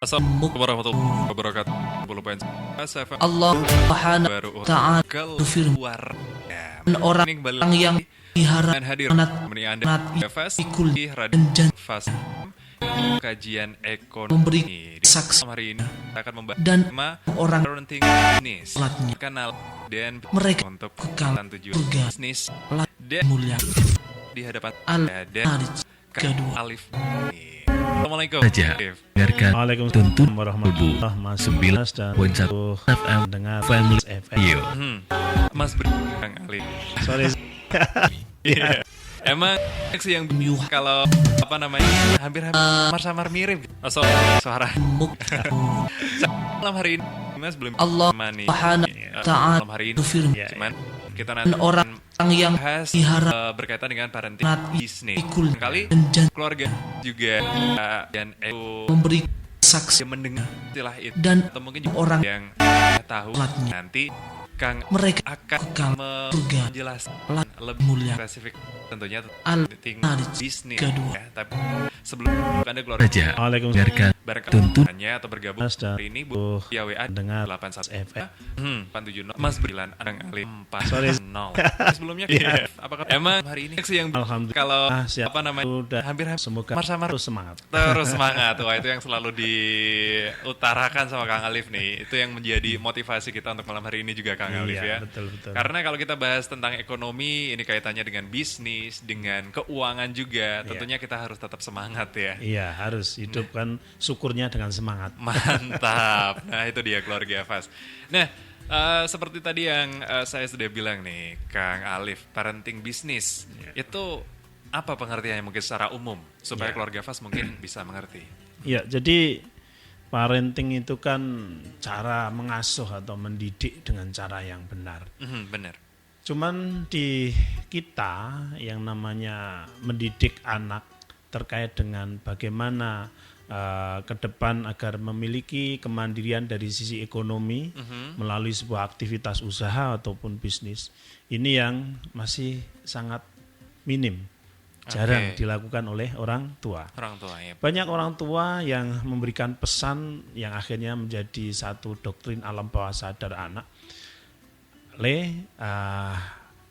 Assalamualaikum warahmatullahi wabarakatuh. 10 SFM Allah Subhanahu baru wa ta'ala berfirman, keluar. orang Ini kembali yang diharap dan hadir sangat menemani Anda Fast ikul di Radio dan Fast kajian ekonomi. memberi Di saksi malam hari ini kita akan membahas dan tema orang parenting bisnis, Sholatnya. kanal dan Mereka untuk kekal tujuan surga. bisnis Sholat dan mulia di hadapan dan Al-Harij kedua. Alif. Assalamualaikum. Saja Alif. dengarkan Waalaikumsalam tuntun warahmatullahi wabarakatuh. 9.1 FM Dengan Family FM. Radio. Mas Bang Alif. Sorry. Iya. Emang sih yang kalau apa namanya hampir samar-samar mirip. Asal suara. Malam hari ini Mas belum Allah menemani Subhanahu wa ta'ala malam hari ini. berfirman, Cuman kita nanti orang yang bahas diharap berkaitan dengan parenting sangat bisnis. ikul Kali dan keluarga juga dan itu memberi saksi mendengar istilah itu dan atau mungkin juga orang yang tahu sholatnya. nanti Kang Mereka akan kekal surga. menjelaskan Sholat lebih mulia. spesifik tentunya parenting Al-Harij bisnis kedua. ya. Tapi sebelum Anda keluar Saja Waalaikumsalam. dengarkan barangkali tuntun hanya atau bergabung Mas dan hari ini Bu via WA dengan 81 FM. 470 Mas Berilan Adang Ali 40. Sorry. Sebelumnya Iya. apakah emang hari ini sih yang Alhamdulillah. kalau Siap. apa namanya Udah. hampir Semoga samar-samar terus semangat. terus semangat. Wah, itu yang selalu diutarakan sama Kang Alif nih. Itu yang menjadi motivasi kita untuk malam hari ini juga Kang Alif ya. Iya, betul. Karena kalau kita bahas tentang ekonomi, ini kaitannya dengan bisnis, dengan keuangan juga. Tentunya kita harus tetap semangat ya. Iya, harus hidup kan syukurnya dengan semangat. Mantap. Nah, itu dia keluarga Fas. Nah, seperti tadi yang saya sudah bilang nih, Kang Alif, parenting bisnis. Itu apa pengertiannya mungkin secara umum supaya keluarga Fas mungkin bisa mengerti. Ya, jadi parenting itu kan cara mengasuh atau mendidik dengan cara yang benar. Benar. Cuman di kita yang namanya mendidik anak terkait dengan bagaimana ke depan agar memiliki kemandirian dari sisi ekonomi melalui sebuah aktivitas usaha ataupun bisnis, ini yang masih sangat minim, jarang dilakukan oleh orang tua. Orang tua ya. Banyak orang tua yang memberikan pesan yang akhirnya menjadi satu doktrin alam bawah sadar anak.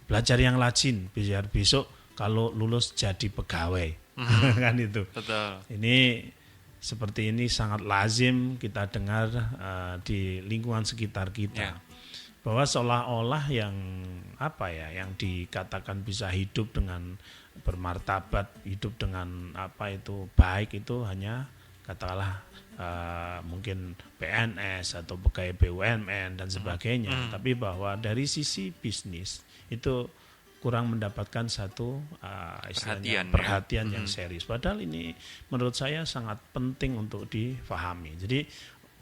Belajar yang rajin biar besok kalau lulus jadi pegawai. Kan itu. Betul. Ini seperti ini sangat lazim kita dengar di lingkungan sekitar kita. Bahwa seolah-olah yang yang dikatakan bisa hidup dengan bermartabat, hidup dengan baik itu hanya katakanlah mungkin PNS atau pegawai BUMN dan sebagainya. Tapi bahwa dari sisi bisnis itu kurang mendapatkan satu perhatian yang serius. Padahal ini menurut saya sangat penting untuk difahami. Jadi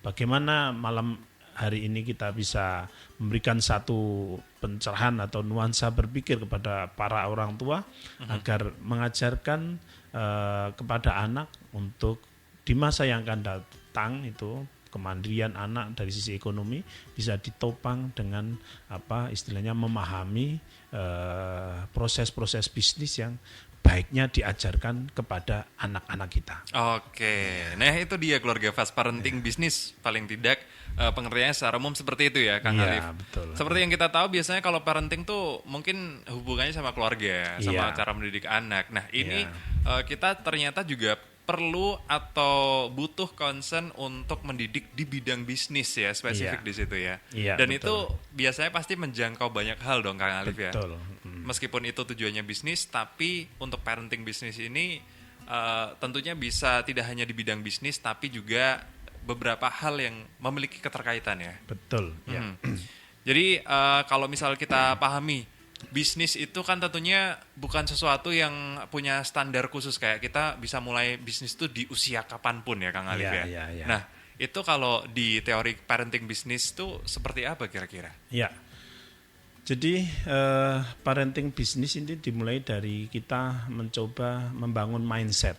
bagaimana malam hari ini kita bisa memberikan satu pencerahan atau nuansa berpikir kepada para orang tua agar mengajarkan kepada anak untuk di masa yang akan datang itu kemandirian anak dari sisi ekonomi bisa ditopang dengan istilahnya memahami proses-proses bisnis yang baiknya diajarkan kepada anak-anak kita. Oke, nah itu dia keluarga Fast parenting bisnis paling tidak pengertiannya secara umum seperti itu ya Kang Alif. Betul. Seperti yang kita tahu biasanya kalau parenting tuh mungkin hubungannya sama keluarga, sama cara mendidik anak. Nah ini kita ternyata juga perlu atau butuh concern untuk mendidik di bidang bisnis ya, spesifik di situ ya. Dan betul. Itu biasanya pasti menjangkau banyak hal dong Kang Alif ya. Betul. Meskipun itu tujuannya bisnis, tapi untuk parenting bisnis ini tentunya bisa tidak hanya di bidang bisnis, tapi juga beberapa hal yang memiliki keterkaitan ya. Betul. Jadi kalau misal kita pahami bisnis itu kan tentunya bukan sesuatu yang punya standar khusus kayak kita bisa mulai bisnis itu di usia kapanpun ya Kang Alif ya. Nah itu kalau di teori parenting bisnis itu seperti apa kira-kira? Ya, jadi parenting bisnis ini dimulai dari kita mencoba membangun mindset,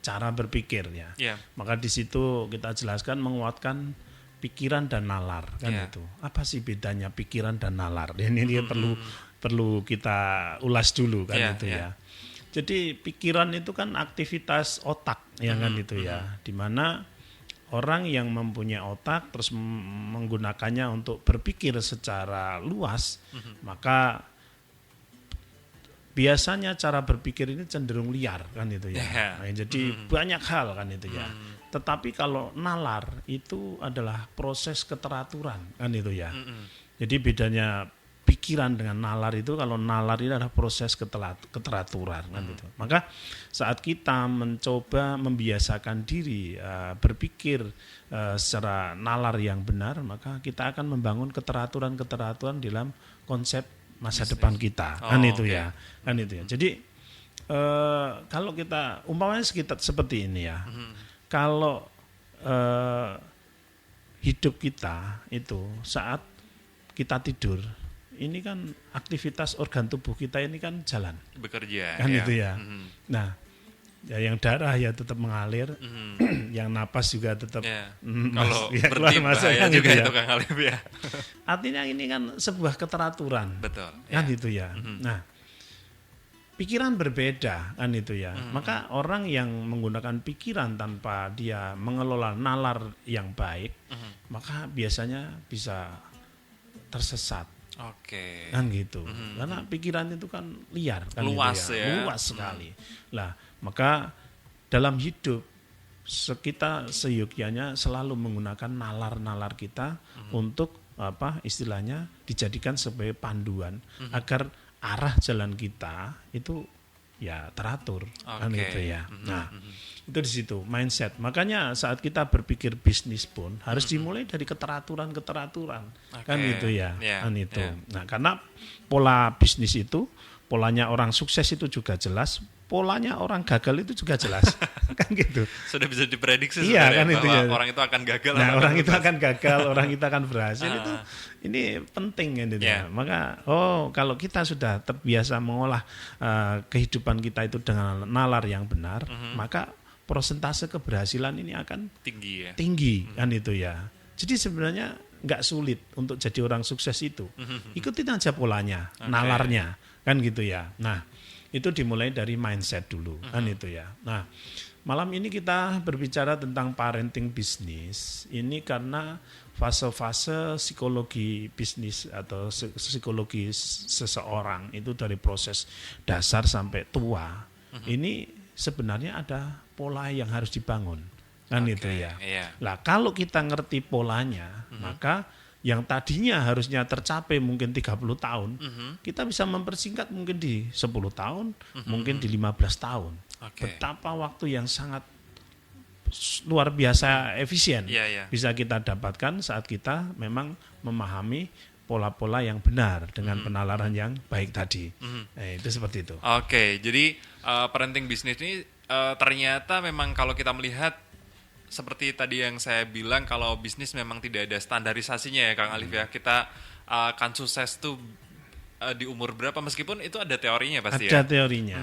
cara berpikir ya. Maka di situ kita jelaskan menguatkan pikiran dan nalar kan itu. Apa sih bedanya pikiran dan nalar? Ini dia perlu kita ulas dulu kan itu ya. Jadi pikiran itu kan aktivitas otak ya kan itu ya, di mana orang yang mempunyai otak terus menggunakannya untuk berpikir secara luas, maka biasanya cara berpikir ini cenderung liar kan itu ya. Nah, jadi banyak hal kan itu ya. Tetapi kalau nalar itu adalah proses keteraturan kan itu ya. Jadi bedanya pikiran dengan nalar itu, kalau nalar ini adalah proses keteraturan kan itu. Maka saat kita mencoba membiasakan diri berpikir secara nalar yang benar, maka kita akan membangun keteraturan dalam konsep masa depan kita kan itu ya. Kan itu ya. Jadi kalau kita umpamanya seperti ini ya. Kalau hidup kita itu saat kita tidur, ini kan aktivitas organ tubuh kita ini kan jalan. Bekerja. Kan itu ya. Nah, ya yang darah ya tetap mengalir, yang napas juga tetap kalau berhenti bahaya kan juga gitu itu Kang Alif ya. Artinya ini kan sebuah keteraturan. Betul. Kan itu ya. Nah, pikiran berbeda kan itu ya. Maka orang yang menggunakan pikiran tanpa dia mengelola nalar yang baik, maka biasanya bisa tersesat. Oke. Kan gitu. Karena pikiran itu kan liar kan, luas gitu ya. Luas sekali. Lah, maka dalam hidup kita seyogyanya selalu menggunakan nalar-nalar kita untuk istilahnya dijadikan sebagai panduan agar arah jalan kita itu ya teratur kan itu ya. Nah, itu di situ mindset. Makanya saat kita berpikir bisnis pun harus dimulai dari keteraturan kan itu ya. Kan itu. Nah, karena pola bisnis itu, polanya orang sukses itu juga jelas, polanya orang gagal itu juga jelas. Kan gitu. Sudah bisa diprediksi iya, kan bahwa itu ya. orang itu akan gagal. Nah, orang itu akan gagal, orang itu akan berhasil. Ini penting kan itu. Maka kalau kita sudah terbiasa mengolah kehidupan kita itu dengan nalar yang benar, maka persentase keberhasilan ini akan tinggi ya. Tinggi kan itu ya. Jadi sebenarnya nggak sulit untuk jadi orang sukses itu. Ikutin aja polanya, nalarnya kan gitu ya. Nah, itu dimulai dari mindset dulu kan itu ya. Nah, malam ini kita berbicara tentang parenting bisnis. Ini karena fase-fase psikologi bisnis atau psikologi seseorang itu dari proses dasar sampai tua. Ini sebenarnya ada pola yang harus dibangun kan itu ya. Lah kalau kita ngerti polanya, maka yang tadinya harusnya tercapai mungkin 30 tahun, kita bisa mempersingkat mungkin di 10 tahun, mungkin di 15 tahun. Betapa waktu yang sangat luar biasa efisien bisa kita dapatkan saat kita memang memahami pola-pola yang benar dengan penalaran yang baik tadi. Itu seperti itu. Oke, jadi parenting bisnis ini ternyata memang kalau kita melihat seperti tadi yang saya bilang, kalau bisnis memang tidak ada standarisasinya ya Kang Alif ya. Kita akan sukses tuh di umur berapa, meskipun itu ada teorinya pasti ada teorinya.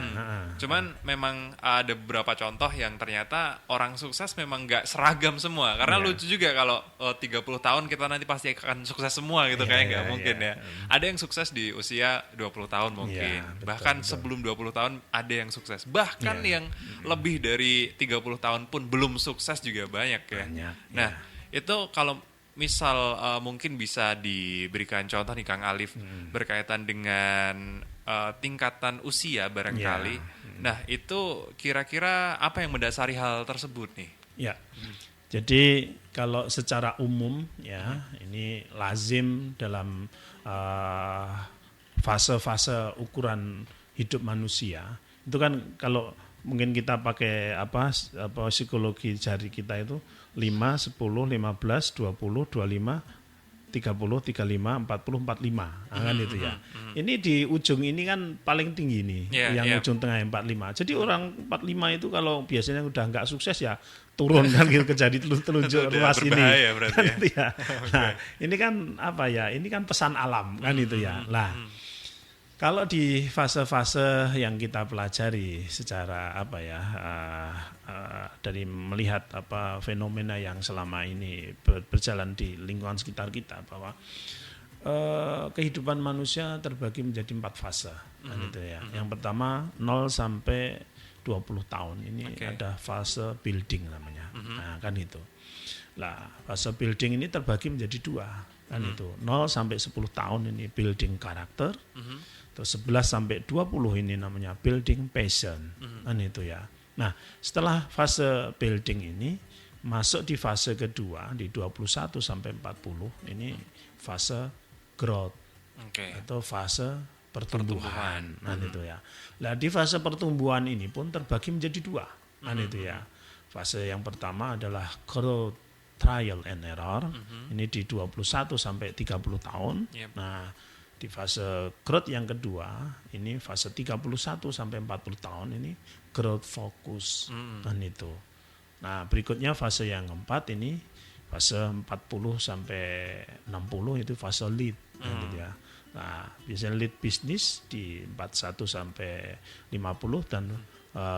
Cuman memang ada beberapa contoh yang ternyata orang sukses memang nggak seragam semua. Karena lucu juga kalau 30 tahun kita nanti pasti akan sukses semua gitu, kayak nggak mungkin ya. Ada yang sukses di usia 20 tahun mungkin. Bahkan sebelum 20 tahun ada yang sukses. Bahkan yang lebih dari 30 tahun pun belum sukses juga banyak ya. Nah, itu kalau misal mungkin bisa diberikan contoh nih Kang Alif berkaitan dengan tingkatan usia barangkali. Nah, itu kira-kira apa yang mendasari hal tersebut nih? Ya. Jadi kalau secara umum ya, ini lazim dalam fase-fase ukuran hidup manusia. Itu kan kalau mungkin kita pakai psikologi jari kita itu 5, 10, 15, 20, 25, 30, 35, 40, 45. Kan itu ya. Ini di ujung ini kan paling tinggi nih, yang ujung tengah 45. Jadi orang 45 itu kalau biasanya udah nggak sukses ya turun kan gitu, jadi telunjuk ruas ini. Kan itu ya. Nah, ini kan ini kan pesan alam kan itu ya. Lah, kalau di fase-fase yang kita pelajari secara dari melihat fenomena yang selama ini berjalan di lingkungan sekitar kita, bahwa kehidupan manusia terbagi menjadi 4 fase kan itu ya. Yang pertama 0 sampai 20 tahun ini ada fase building namanya. Nah, kan itu. Lah, fase building ini terbagi menjadi 2 kan itu. 0 sampai 10 tahun ini building karakter. Terus 11 sampai 20 ini namanya building passion. Kan itu ya. Nah, setelah fase building ini masuk di fase kedua di 21 sampai 40 ini fase growth atau fase pertumbuhan. Nah, itu ya. Nah, di fase pertumbuhan ini pun terbagi menjadi 2. Nah, itu ya. Fase yang pertama adalah growth trial and error. Ini di 21 sampai 30 tahun. Nah, di fase growth yang kedua, ini fase 31 sampai 40 tahun ini growth focus. Dan itu. Nah, berikutnya fase yang keempat ini fase 40 sampai 60 itu fase lead. Gitu ya. Nah, biasanya lead bisnis di 41 sampai 50 dan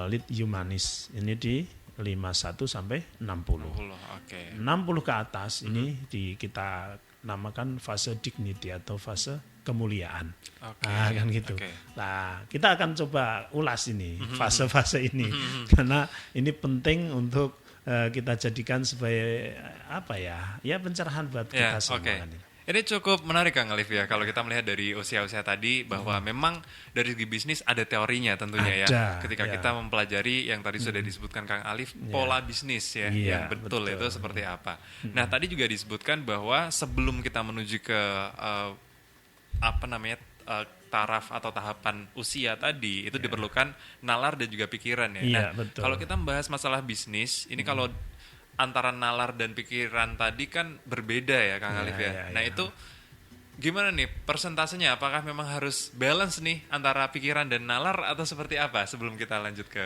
lead humanis ini di 51 sampai 60. 60 ke atas ini kita namakan fase dignity atau fase kemuliaan. Nah, kan gitu. Nah, kita akan coba ulas ini fase-fase ini karena ini penting untuk kita jadikan sebagai apa ya? Ya pencerahan buat kita semua. Kan ini. Ini cukup menarik Kang Alif ya kalau kita melihat dari usia-usia tadi bahwa memang dari segi bisnis ada teorinya tentunya ya. Ketika kita mempelajari yang tadi sudah disebutkan Kang Alif pola bisnis ya yang betul itu seperti apa. Nah, tadi juga disebutkan bahwa sebelum kita menuju ke taraf atau tahapan usia tadi itu diperlukan nalar dan juga pikiran ya. Nah, kalau kita membahas masalah bisnis ini kalau antara nalar dan pikiran tadi kan berbeda ya Kang Alif ya. Nah, itu gimana nih persentasenya? Apakah memang harus balance nih antara pikiran dan nalar atau seperti apa sebelum kita lanjut ke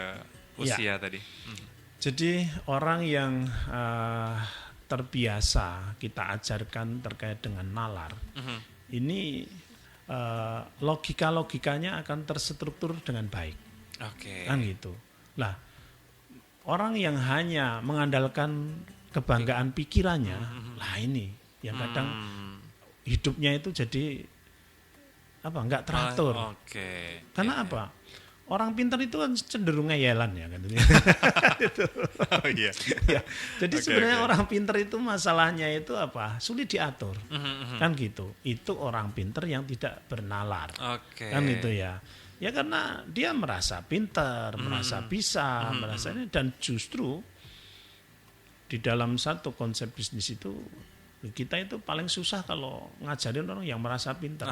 usia tadi? Jadi orang yang terbiasa kita ajarkan terkait dengan nalar, ini logikanya akan terstruktur dengan baik. Kan gitu. Lah, orang yang hanya mengandalkan kebanggaan pikirannya, lah ini yang kadang hidupnya itu jadi nggak teratur. Karena apa? Orang pintar itu kan cenderung ngeyelan ya kan. Jadi sebenarnya orang pintar itu masalahnya itu apa? Sulit diatur. Kan gitu. Itu orang pintar yang tidak bernalar. Kan gitu ya. Ya karena dia merasa pintar, merasa bisa, merasa ini, dan justru di dalam satu konsep bisnis itu kita itu paling susah kalau ngajarin orang yang merasa pintar.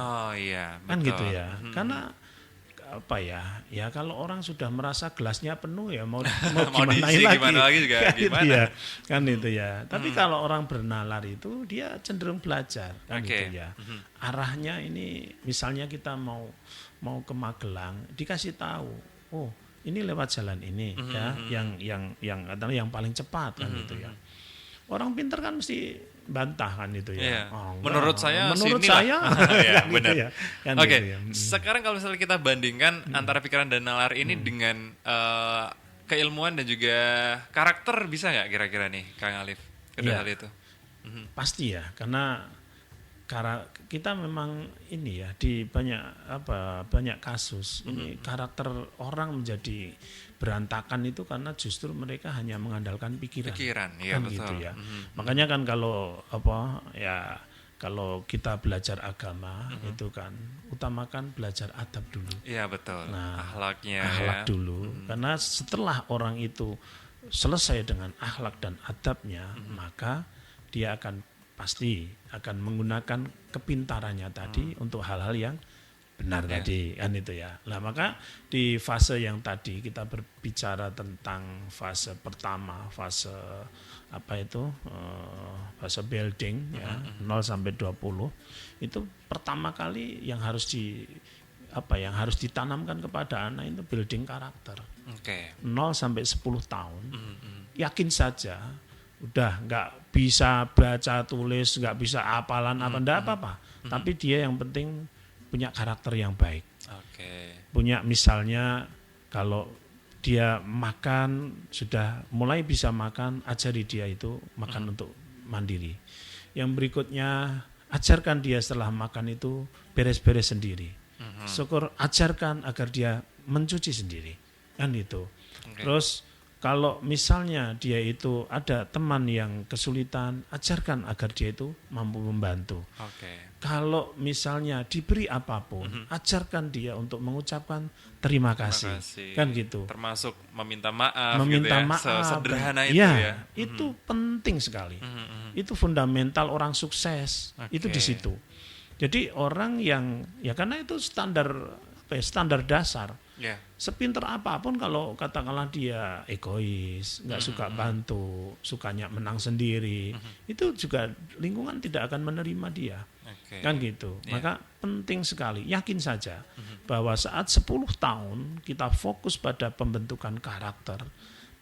Kan gitu ya. Karena apa ya? Ya kalau orang sudah merasa gelasnya penuh ya mau gimana lagi juga kan gimana? Gitu ya. Kan itu ya. Tapi kalau orang bernalar itu dia cenderung belajar kan gitu ya. Arahnya ini misalnya kita mau ke Magelang dikasih tahu, oh ini lewat jalan ini ya, yang katanya yang paling cepat kan gitu ya. Orang pintar kan mesti bantah kan itu ya. Menurut saya kan benar. Gitu ya. Kan Gitu ya. Sekarang kalau misalnya kita bandingkan antara pikiran dan nalar ini dengan keilmuan dan juga karakter, bisa nggak kira-kira nih Kang Alif kedua hal itu? Pasti ya, karena kita memang ini ya di banyak kasus ini karakter orang menjadi berantakan itu karena justru mereka hanya mengandalkan pikiran ya, kan betul. gitu ya. Makanya kan kalau kalau kita belajar agama itu kan utamakan belajar adab dulu. Iya betul. Nah, akhlak dulu karena setelah orang itu selesai dengan akhlak dan adabnya maka dia pasti akan menggunakan kepintarannya tadi untuk hal-hal yang benar tadi kan itu ya. Nah, maka di fase yang tadi kita berbicara tentang fase pertama, fase fase building ya, 0 sampai 20 itu pertama kali yang harus ditanamkan kepada anak itu building karakter. 0 sampai 10 tahun. Yakin saja udah nggak bisa baca tulis, nggak bisa hafalan enggak apa-apa. Tapi dia yang penting punya karakter yang baik. Punya misalnya kalau dia makan sudah mulai bisa makan, ajari dia itu makan untuk mandiri. Yang berikutnya ajarkan dia setelah makan itu beres-beres sendiri. Syukur, ajarkan agar dia mencuci sendiri, kan itu. Terus kalau misalnya dia itu ada teman yang kesulitan, ajarkan agar dia itu mampu membantu. Kalau misalnya diberi apapun, ajarkan dia untuk mengucapkan terima kasih. Kan gitu. Termasuk meminta maaf, meminta gitu ya. maaf. Sederhana itu ya. Itu penting sekali. Itu fundamental orang sukses. Itu di situ. Jadi orang yang, ya karena itu standar dasar. Sepinter apapun kalau katakanlah dia egois, nggak suka bantu, sukanya menang sendiri, itu juga lingkungan tidak akan menerima dia. Kan gitu. Maka penting sekali, yakin saja bahwa saat 10 tahun kita fokus pada pembentukan karakter,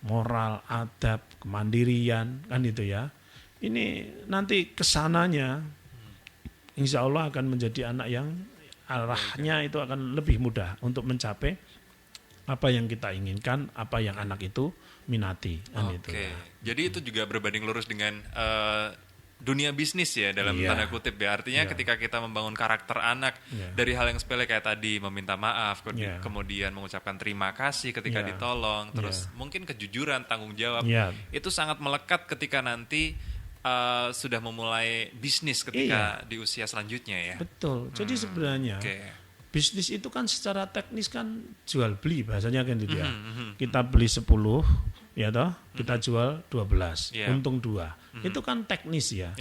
moral, adab, kemandirian, kan itu ya. Ini nanti kesananya insya Allah akan menjadi anak yang arahnya itu akan lebih mudah untuk mencapai apa yang kita inginkan, apa yang anak itu minati. Itu. Jadi itu juga berbanding lurus dengan dunia bisnis ya dalam tanda kutip ya. Artinya ketika kita membangun karakter anak dari hal yang sepele kayak tadi meminta maaf, kemudian mengucapkan terima kasih ketika ditolong, terus mungkin kejujuran, tanggung jawab, itu sangat melekat ketika nanti sudah memulai bisnis ketika di usia selanjutnya ya. Betul. Jadi sebenarnya bisnis itu kan secara teknis kan jual beli bahasanya kan gitu ya. Kita beli 10 ya toh, kita jual 12, untung 2. Itu kan teknis ya.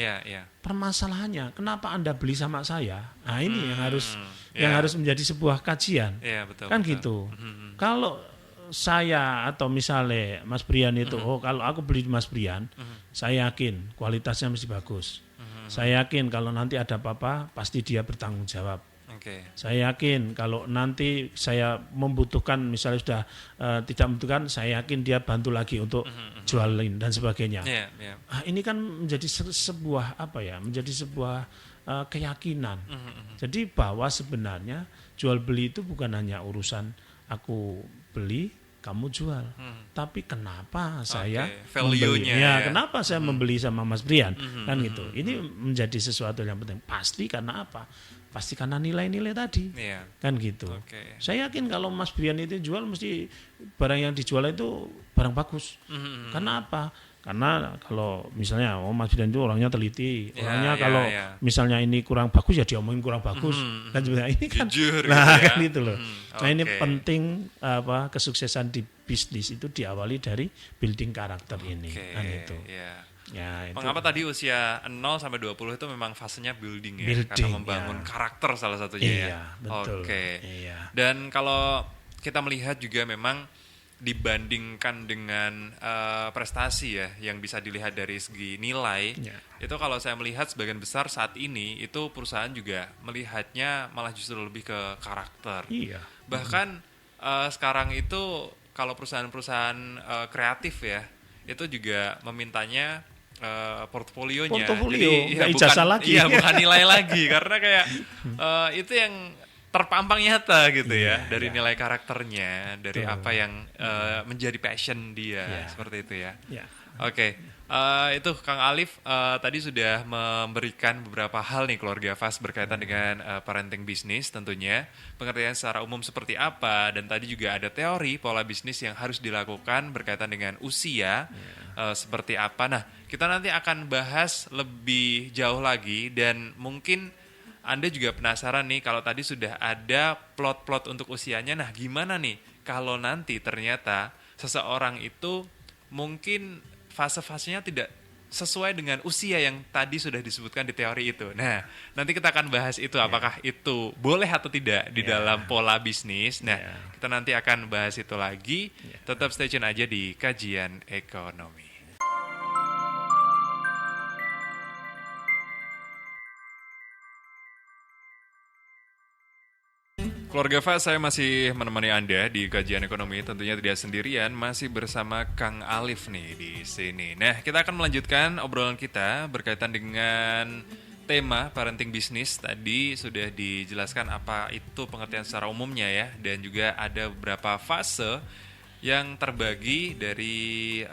Permasalahannya kenapa Anda beli sama saya? Nah, ini yang harus menjadi sebuah kajian. Betul, kan gitu. Kalau saya atau misalnya Mas Brian itu, kalau aku beli Mas Brian, saya yakin kualitasnya mesti bagus. Saya yakin kalau nanti ada apa-apa pasti dia bertanggung jawab. Saya yakin kalau nanti saya membutuhkan, misalnya sudah tidak membutuhkan, saya yakin dia bantu lagi untuk jualin dan sebagainya. Ini kan menjadi sebuah menjadi sebuah keyakinan. Jadi bahwa sebenarnya jual beli itu bukan hanya urusan aku beli, kamu jual. Tapi kenapa saya membeli? Kenapa saya membeli sama Mas Brian? Kan gitu. Ini menjadi sesuatu yang penting. Pasti karena apa? Pasti karena nilai-nilai tadi. Kan gitu. Saya yakin kalau Mas Brian itu jual mesti barang yang dijual itu barang bagus. Karena apa? Karena kalau misalnya Mas Brian itu orangnya teliti, orangnya kalau misalnya ini kurang bagus ya diomongin kurang bagus. Dan sebenarnya ini kan jujur, kan itu loh. Nah, ini penting kesuksesan di bisnis itu diawali dari building karakter ini. Kan itu. Ya, mengapa tadi usia 0 sampai 20 itu memang fasenya building ya, karena membangun karakter salah satunya ya. Betul. Dan kalau kita melihat juga memang dibandingkan dengan prestasi ya yang bisa dilihat dari segi nilai, itu kalau saya melihat sebagian besar saat ini itu perusahaan juga melihatnya malah justru lebih ke karakter. Bahkan sekarang itu kalau perusahaan-perusahaan kreatif ya itu juga memintanya portfolio-nya. Jadi bukan nilai lagi karena kayak itu yang terpampang nyata gitu dari nilai karakternya, dari apa yang menjadi passion dia seperti itu ya. Itu Kang Alif tadi sudah memberikan beberapa hal nih keluarga Fas berkaitan dengan parenting bisnis tentunya, pengertian secara umum seperti apa, dan tadi juga ada teori pola bisnis yang harus dilakukan berkaitan dengan usia seperti apa. Nah, kita nanti akan bahas lebih jauh lagi dan mungkin Anda juga penasaran nih kalau tadi sudah ada plot-plot untuk usianya. Nah, gimana nih kalau nanti ternyata seseorang itu mungkin fase-fasenya tidak sesuai dengan usia yang tadi sudah disebutkan di teori itu. Nah, nanti kita akan bahas itu apakah itu boleh atau tidak di dalam pola bisnis. Nah, kita nanti akan bahas itu lagi. Tetap stay tune aja di Kajian Ekonomi. Keluarga Fa, saya masih menemani Anda di Kajian Ekonomi, tentunya tidak sendirian, masih bersama Kang Alif nih di sini. Nah, kita akan melanjutkan obrolan kita berkaitan dengan tema parenting bisnis. Tadi sudah dijelaskan apa itu pengertian secara umumnya ya, dan juga ada beberapa fase yang terbagi dari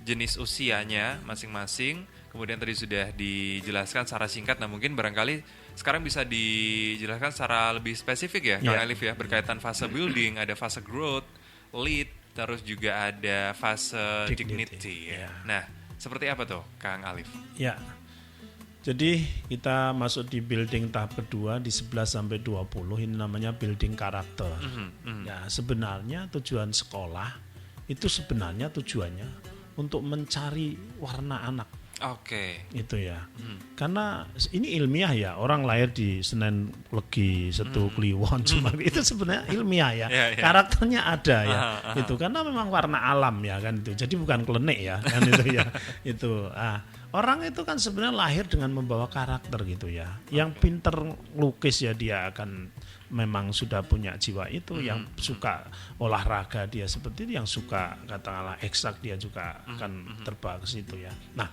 jenis usianya masing-masing, kemudian tadi sudah dijelaskan secara singkat. Nah mungkin barangkali sekarang bisa dijelaskan secara lebih spesifik ya, Kang Alif ya, berkaitan fase building, ada fase growth, lead, terus juga ada fase dignity ya. Nah seperti apa tuh Kang Alif? Ya, jadi kita masuk di building tahap kedua di 11-20, ini namanya building karakter. Ya, sebenarnya tujuan sekolah itu sebenarnya tujuannya untuk mencari warna anak. Oke. Itu ya. Karena ini ilmiah ya, orang lahir di Senen Legi, Setu, Kliwon, cuma itu sebenarnya ilmiah ya. Karakternya ada ya. Itu karena memang warna alam ya kan itu. Jadi bukan klenik ya kan itu ya. Itu. Orang itu kan sebenarnya lahir dengan membawa karakter gitu ya. Yang pinter lukis ya dia akan memang sudah punya jiwa itu. Yang suka olahraga dia seperti itu, yang suka katakanlah eksak dia juga akan terbawa ke situ ya. Nah,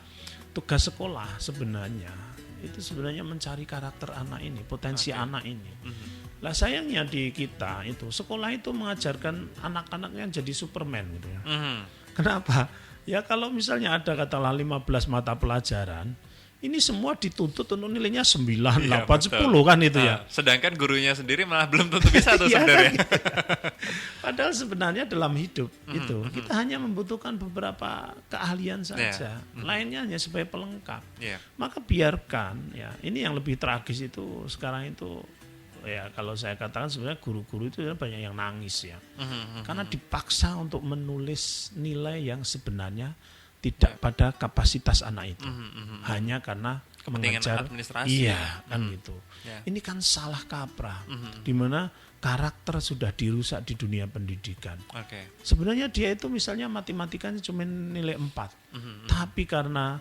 tugas sekolah sebenarnya itu sebenarnya mencari karakter anak ini, potensi anak ini. Lah sayangnya di kita itu sekolah itu mengajarkan anak-anaknya jadi Superman gitu ya. Kenapa? Ya kalau misalnya ada katakanlah 15 mata pelajaran, ini semua dituntut untuk nilainya 9, 8, 10 kan itu ya. Sedangkan gurunya sendiri malah belum tentu bisa tuh sebenarnya. Padahal sebenarnya dalam hidup itu kita hanya membutuhkan beberapa keahlian saja. Lainnya hanya sebagai pelengkap. Maka biarkan ya. Ini yang lebih tragis itu sekarang itu ya kalau saya katakan sebenarnya guru-guru itu banyak yang nangis ya. Karena dipaksa untuk menulis nilai yang sebenarnya tidak pada kapasitas anak itu. Hanya karena mengejar administrasi. Iya, kan gitu. Ini kan salah kaprah. Di mana karakter sudah dirusak di dunia pendidikan. Sebenarnya dia itu misalnya matematikanya cuma nilai 4. Tapi karena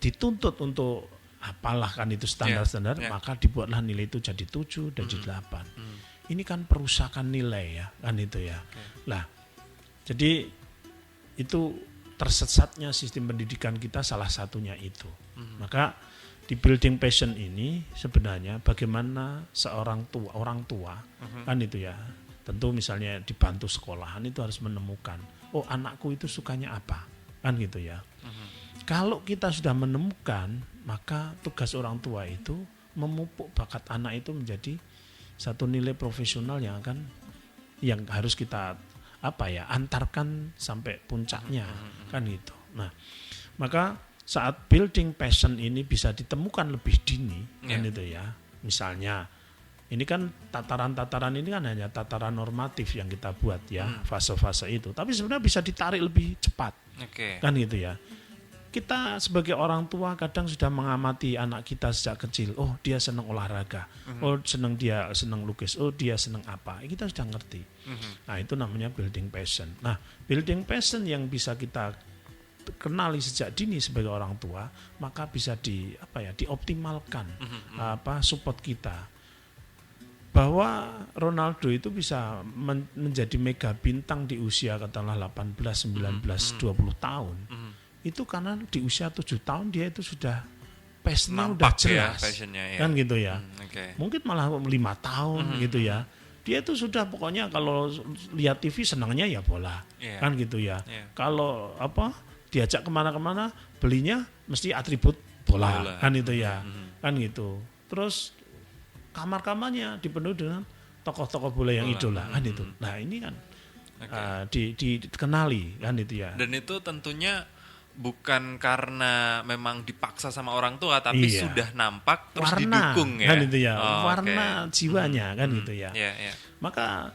dituntut untuk apalah kan itu standar-standar, maka dibuatlah nilai itu jadi 7, jadi 8. Ini kan perusakan nilai ya, kan itu ya. Lah, jadi itu tersesatnya sistem pendidikan kita salah satunya itu. Maka di building passion ini sebenarnya bagaimana orang tua kan itu ya. Tentu misalnya dibantu sekolahan itu harus menemukan, oh anakku itu sukanya apa, kan gitu ya. Kalau kita sudah menemukan, maka tugas orang tua itu memupuk bakat anak itu menjadi satu nilai profesional yang harus kita antarkan sampai puncaknya kan gitu. Nah, maka saat building passion ini bisa ditemukan lebih dini kan itu ya. Misalnya ini kan tataran-tataran ini kan hanya tataran normatif yang kita buat ya, fase-fase itu. Tapi sebenarnya bisa ditarik lebih cepat. Kan gitu ya. Kita sebagai orang tua kadang sudah mengamati anak kita sejak kecil. Oh, dia senang olahraga. Oh, dia senang lukis. Oh, dia senang apa. Kita sudah ngerti. Nah, itu namanya building passion. Nah, building passion yang bisa kita kenali sejak dini sebagai orang tua, maka bisa dioptimalkan support kita. Bahwa Ronaldo itu bisa menjadi mega bintang di usia katakanlah 18, 19, 20 tahun. Itu karena di usia 7 tahun dia itu sudah passionnya udah jelas ya, kan gitu ya. Mungkin malah 5 tahun gitu ya. Dia itu sudah pokoknya kalau lihat TV senangnya ya bola, kan gitu ya. Kalau diajak kemana-kemana belinya mesti atribut bola. Kan itu ya, kan gitu. Terus kamar-kamarnya dipenuhi dengan tokoh-tokoh bola yang idola, kan itu. Nah ini kan dikenali kan itu ya. Dan itu tentunya bukan karena memang dipaksa sama orang tua, tapi sudah nampak terus warna, didukung ya. Kan itu ya, warna jiwanya kan gitu ya. Maka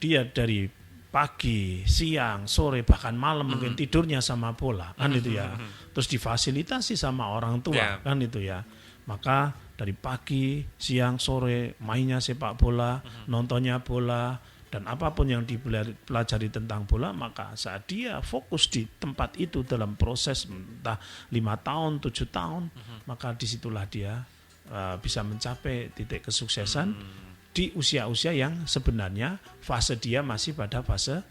dia dari pagi, siang, sore bahkan malam mungkin tidurnya sama bola kan itu ya. Terus difasilitasi sama orang tua kan itu ya. Maka dari pagi, siang, sore mainnya sepak bola, nontonnya bola. Dan apapun yang dipelajari tentang bola, maka saat dia fokus di tempat itu dalam proses entah 5 tahun, 7 tahun, maka disitulah dia bisa mencapai titik kesuksesan di usia-usia yang sebenarnya fase dia masih pada fase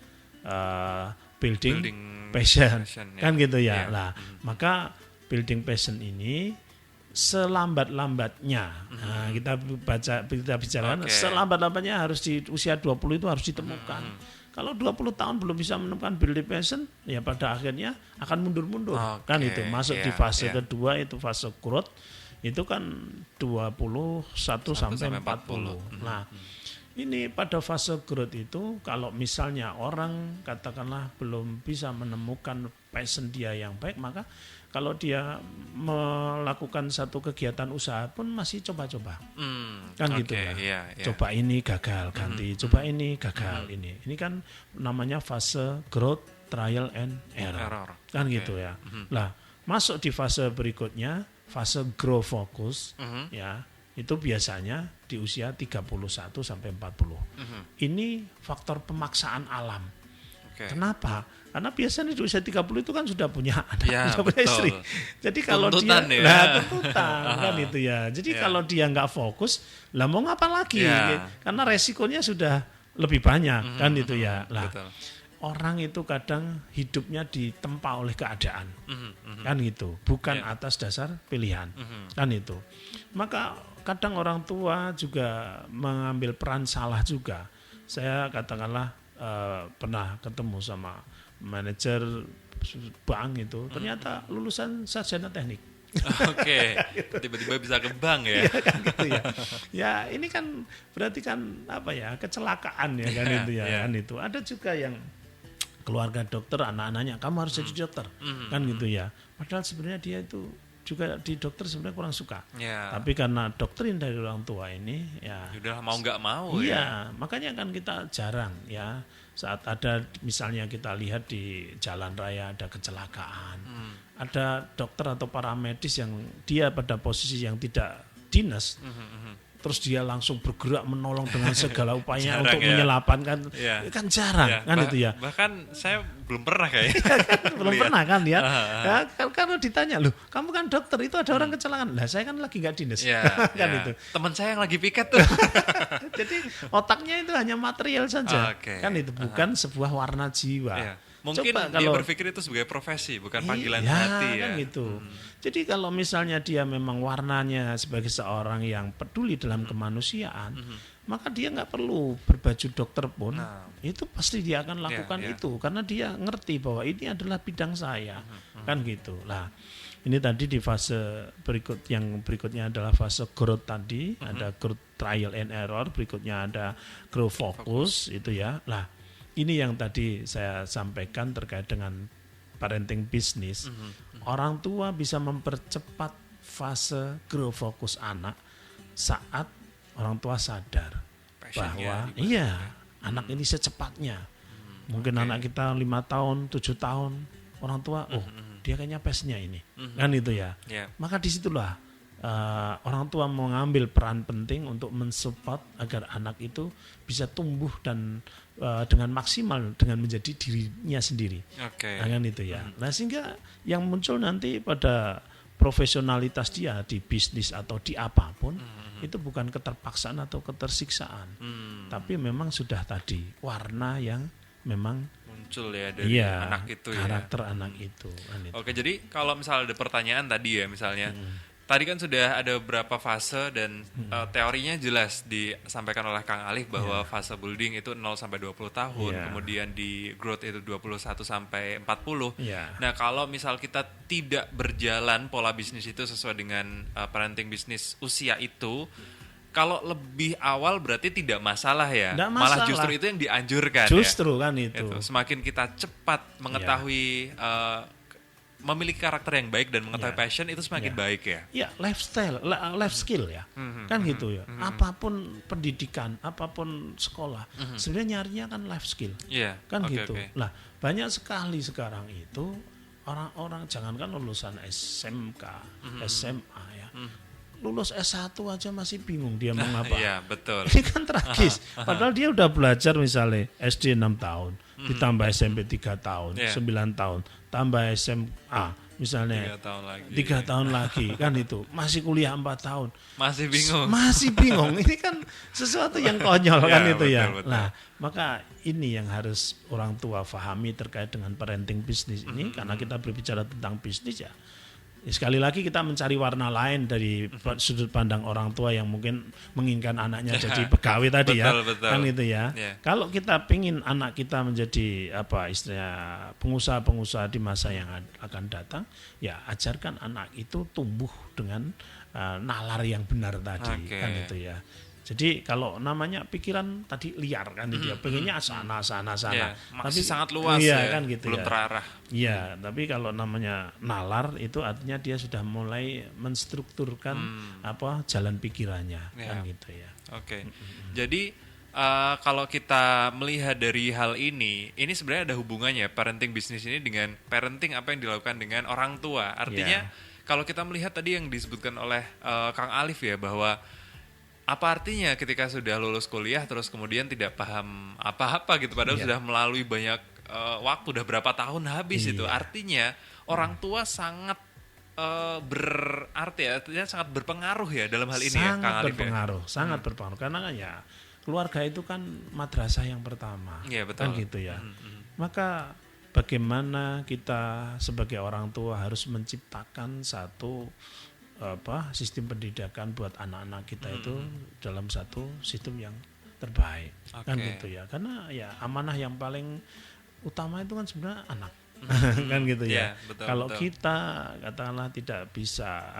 building passion kan gitu ya. Nah, maka building passion ini selambat-lambatnya, kita bicarakan selambat-lambatnya harus di usia 20 itu harus ditemukan. Kalau 20 tahun belum bisa menemukan building passion, ya pada akhirnya akan mundur-mundur. Kan itu masuk di fase kedua, itu fase growth, itu kan 21 sampai 40. Nah, ini pada fase growth itu kalau misalnya orang katakanlah belum bisa menemukan passion dia yang baik, maka kalau dia melakukan satu kegiatan usaha pun masih coba-coba. Kan gitu ya. Coba ini gagal, ganti. Coba ini gagal, ini. Ini kan namanya fase growth, trial and error. Kan gitu ya. Lah, masuk di fase berikutnya, fase grow focus, ya. Itu biasanya di usia 31 sampai 40. Ini faktor pemaksaan alam. Kenapa? Karena biasanya di usia 30 itu kan sudah punya anak, sudah punya istri. Jadi kalau tuntutan tuntutan kan itu ya. Jadi kalau dia nggak fokus, lah mau ngapa lagi? Karena resikonya sudah lebih banyak kan itu ya. Lah orang itu kadang hidupnya ditempa oleh keadaan, kan gitu, bukan atas dasar pilihan, kan itu. Maka kadang orang tua juga mengambil peran salah juga. Saya katakanlah pernah ketemu sama manajer bank itu, ternyata lulusan sarjana teknik. Tiba-tiba bisa ke bank ya. Kan gitu ya. Ya ini kan berarti kan apa ya, kecelakaan ya kan itu ya. Kan itu. Ada juga yang keluarga dokter, anak-anaknya kamu harus jadi dokter, kan gitu ya. Padahal sebenarnya dia itu juga di dokter sebenarnya kurang suka. Tapi karena doktrin dari orang tua ini ya udah mau nggak mau makanya kan kita jarang ya saat ada misalnya kita lihat di jalan raya ada kecelakaan, ada dokter atau paramedis yang dia pada posisi yang tidak dinas, terus dia langsung bergerak menolong dengan segala upaya untuk menyelamatkan, kan jarang kan itu ya. Bahkan saya belum pernah kayaknya. Belum pernah kan ya. Kalau ditanya, loh kamu kan dokter, itu ada orang kecelakaan. Lah saya kan lagi nggak dinas. Kan itu. Teman saya yang lagi piket tuh. Jadi otaknya itu hanya material saja. Kan itu bukan sebuah warna jiwa. Mungkin dia berpikir itu sebagai profesi, bukan panggilan hati ya. Kan gitu. Jadi kalau misalnya dia memang warnanya sebagai seorang yang peduli dalam kemanusiaan, maka dia nggak perlu berbaju dokter pun, itu pasti dia akan lakukan itu, karena dia ngerti bahwa ini adalah bidang saya, kan gitu. Lah, ini tadi di fase berikutnya adalah fase growth tadi, ada growth trial and error, berikutnya ada grow focus itu ya. Lah, ini yang tadi saya sampaikan terkait dengan parenting bisnis. Orang tua bisa mempercepat fase grow focus anak saat orang tua sadar bahwa anak ini secepatnya. Mungkin anak kita 5 tahun, 7 tahun, orang tua dia kayaknya passionnya ini. Kan itu ya. Maka disitulah orang tua mengambil peran penting untuk mensupport agar anak itu bisa tumbuh dan dengan maksimal dengan menjadi dirinya sendiri. Kan itu ya. Nah sehingga yang muncul nanti pada profesionalitas dia di bisnis atau di apapun itu bukan keterpaksaan atau ketersiksaan, tapi memang sudah tadi warna yang memang muncul ya dari anak itu karakter anak itu. Oke, jadi kalau misalnya ada pertanyaan tadi ya misalnya, tadi kan sudah ada beberapa fase dan teorinya jelas disampaikan oleh Kang Alif bahwa fase building itu 0 sampai 20 tahun, kemudian di growth itu 21 sampai 40. Nah, kalau misal kita tidak berjalan pola bisnis itu sesuai dengan parenting bisnis usia itu, kalau lebih awal berarti tidak masalah ya. Malah justru itu yang dianjurkan. Justru kan itu. Semakin kita cepat mengetahui memiliki karakter yang baik dan mengetahui passion itu semakin baik ya. Ya, lifestyle, life skill ya. Kan gitu ya. Apapun pendidikan, apapun sekolah, sebenarnya nyarinya kan life skill. Kan gitu. Lah, banyak sekali sekarang itu orang-orang jangankan lulusan SMK, SMA ya. Lulus S1 aja masih bingung dia mau ngapa. Iya, betul. Ini kan tragis. Padahal dia udah belajar misalnya SD 6 tahun, ditambah SMP 3 tahun, 9 tahun, tambah SMA misalnya 3 tahun lagi kan itu. Masih kuliah 4 tahun. Masih bingung. Masih bingung. Ini kan sesuatu yang konyol kan itu ya. Betul. Nah, maka ini yang harus orang tua pahami terkait dengan parenting bisnis ini, karena kita berbicara tentang bisnis ya. sekali lagi kita mencari warna lain dari sudut pandang orang tua yang mungkin menginginkan anaknya jadi pegawai tadi ya, betul. kan itu ya. Kalau kita pingin anak kita menjadi istilahnya pengusaha-pengusaha di masa yang akan datang, ya ajarkan anak itu tumbuh dengan nalar yang benar tadi, kan itu ya. Jadi kalau namanya pikiran tadi liar kan dia pengennya sana. Tapi sangat luas kan gitu belum terarah. Iya, tapi kalau namanya nalar itu artinya dia sudah mulai menstrukturkan jalan pikirannya kan gitu ya. Oke. Jadi kalau kita melihat dari hal ini sebenarnya ada hubungannya parenting bisnis ini dengan parenting apa yang dilakukan dengan orang tua. Artinya kalau kita melihat tadi yang disebutkan oleh Kang Alif ya, bahwa apa artinya ketika sudah lulus kuliah terus kemudian tidak paham apa-apa gitu, padahal sudah melalui banyak waktu, udah berapa tahun habis itu. Artinya orang tua sangat berarti artinya sangat berpengaruh ya dalam hal ini sangat ya Kang Alif berpengaruh, sangat berpengaruh karena ya keluarga itu kan madrasah yang pertama, kan gitu ya. Maka bagaimana kita sebagai orang tua harus menciptakan satu sistem pendidikan buat anak-anak kita itu dalam satu sistem yang terbaik, kan gitu ya. Karena ya amanah yang paling utama itu kan sebenarnya anak, kan gitu ya. Kalau kita katakanlah tidak bisa